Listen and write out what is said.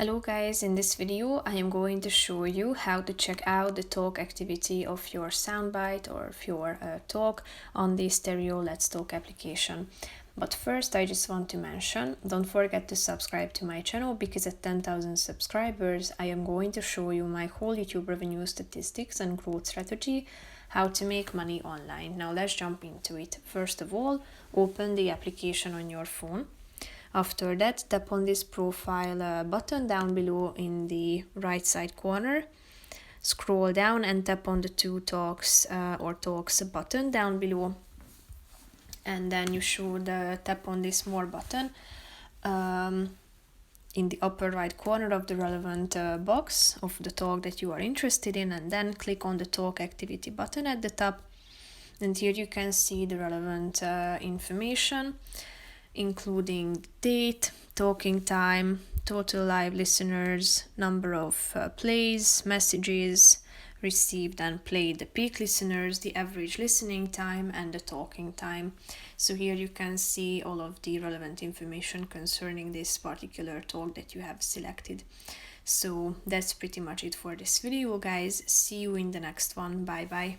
Hello guys, in this video I am going to show you how to check out the talk activity of your soundbite or of your talk on the Stereo Let's Talk application. But first I just want to mention, don't forget to subscribe to my channel because at 10,000 subscribers I am going to show you my whole YouTube revenue statistics and growth strategy, how to make money online. Now let's jump into it. First of all, open the application on your phone. After that, tap on this profile button down below in the right side corner. Scroll down and tap on the two talks or talks button down below. And then you should tap on this more button in the upper right corner of the relevant box of the talk that you are interested in, and then click on the talk activity button at the top. And here you can see the relevant information, including date, talking time, total live listeners, number of plays, messages received and played, the peak listeners, the average listening time, and the talking time. So here you can see all of the relevant information concerning this particular talk that you have selected. So that's pretty much it for this video, guys. See you in the next one. Bye bye.